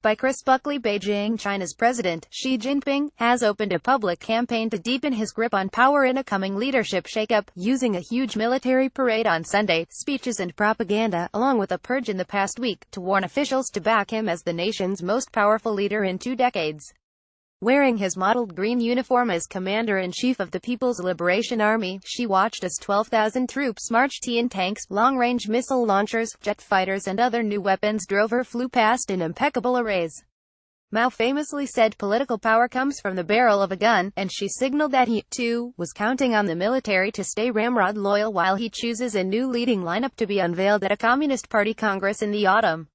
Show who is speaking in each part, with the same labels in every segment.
Speaker 1: By Chris Buckley. Beijing. China's President, Xi Jinping, has opened a public campaign to deepen his grip on power in a coming leadership shakeup, using a huge military parade on Sunday, speeches and propaganda, along with a purge in the past week, to warn officials to back him as the nation's most powerful leader in 2 decades. Wearing his mottled green uniform as Commander-in-Chief of the People's Liberation Army, Xi watched as 12,000 troops marched in tanks, long-range missile launchers, jet fighters and other new weapons drove or flew past in impeccable arrays. Mao famously said political power comes from the barrel of a gun, and Xi signaled that he, too, was counting on the military to stay ramrod loyal while he chooses a new leading lineup to be unveiled at a Communist Party Congress in the autumn.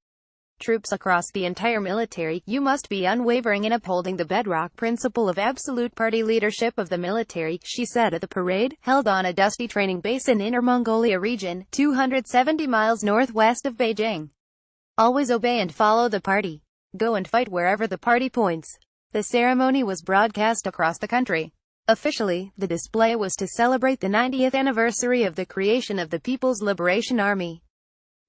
Speaker 1: Troops across the entire military, you must be unwavering in upholding the bedrock principle of absolute party leadership of the military, Xi said at the parade, held on a dusty training base in Inner Mongolia region, 270 miles northwest of Beijing. Always obey and follow the party. Go and fight wherever the party points. The ceremony was broadcast across the country. Officially, the display was to celebrate the 90th anniversary of the creation of the People's Liberation Army.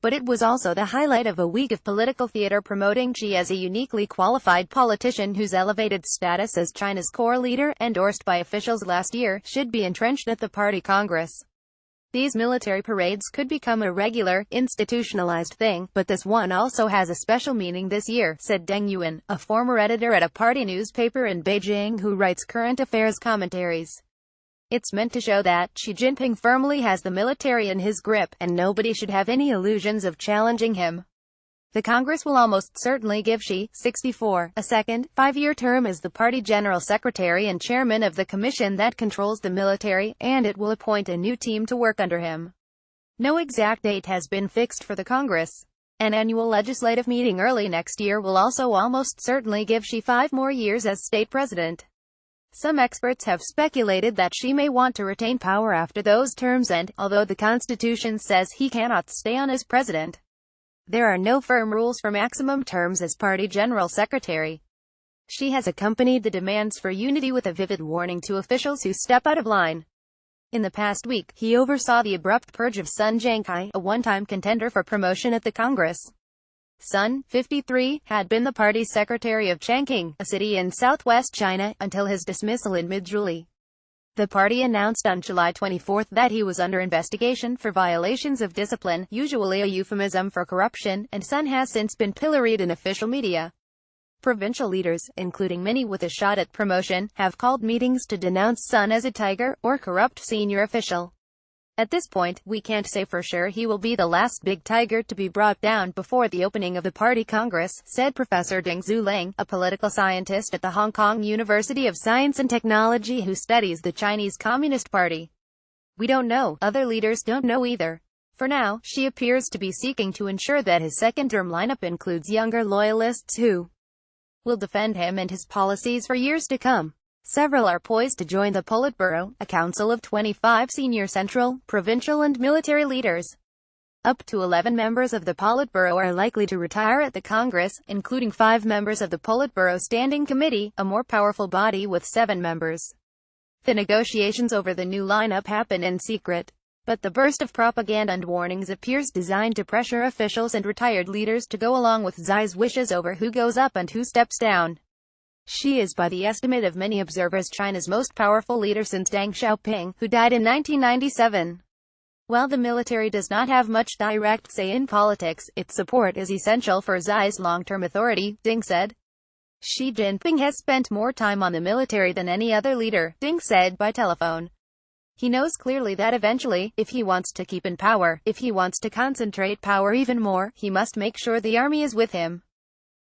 Speaker 1: But it was also the highlight of a week of political theater promoting Xi as a uniquely qualified politician whose elevated status as China's core leader, endorsed by officials last year, should be entrenched at the party congress. These military parades could become a regular, institutionalized thing, but this one also has a special meaning this year, said Deng Yuan, a former editor at a party newspaper in Beijing who writes current affairs commentaries. It's meant to show that Xi Jinping firmly has the military in his grip, and nobody should have any illusions of challenging him. The Congress will almost certainly give Xi, 64, a second, 5-year term as the party general secretary and chairman of the commission that controls the military, and it will appoint a new team to work under him. No exact date has been fixed for the Congress. An annual legislative meeting early next year will also almost certainly give Xi 5 more years as state president. Some experts have speculated that Xi may want to retain power after those terms end, although the Constitution says he cannot stay on as president. There are no firm rules for maximum terms as party general secretary. Xi has accompanied the demands for unity with a vivid warning to officials who step out of line. In the past week, he oversaw the abrupt purge of Sun Zhangkai, a one-time contender for promotion at the Congress. Sun, 53, had been the party's secretary of Changqing, a city in southwest China, until his dismissal in mid-July. The party announced on July 24 that he was under investigation for violations of discipline, usually a euphemism for corruption, and Sun has since been pilloried in official media. Provincial leaders, including many with a shot at promotion, have called meetings to denounce Sun as a tiger, or corrupt senior official. At this point, we can't say for sure he will be the last big tiger to be brought down before the opening of the party congress, said Professor Ding Zuling, a political scientist at the Hong Kong University of Science and Technology who studies the Chinese Communist Party. We don't know, other leaders don't know either. For now, Xi appears to be seeking to ensure that his second-term lineup includes younger loyalists who will defend him and his policies for years to come. Several are poised to join the Politburo, a council of 25 senior central, provincial and military leaders. Up to 11 members of the Politburo are likely to retire at the Congress, including 5 members of the Politburo Standing Committee, a more powerful body with 7 members. The negotiations over the new lineup happen in secret. But the burst of propaganda and warnings appears designed to pressure officials and retired leaders to go along with Xi's wishes over who goes up and who steps down. Xi is, by the estimate of many observers, China's most powerful leader since Deng Xiaoping, who died in 1997. While the military does not have much direct say in politics, its support is essential for Xi's long-term authority, Ding said. Xi Jinping has spent more time on the military than any other leader, Ding said by telephone. He knows clearly that eventually, if he wants to keep in power, if he wants to concentrate power even more, he must make sure the army is with him.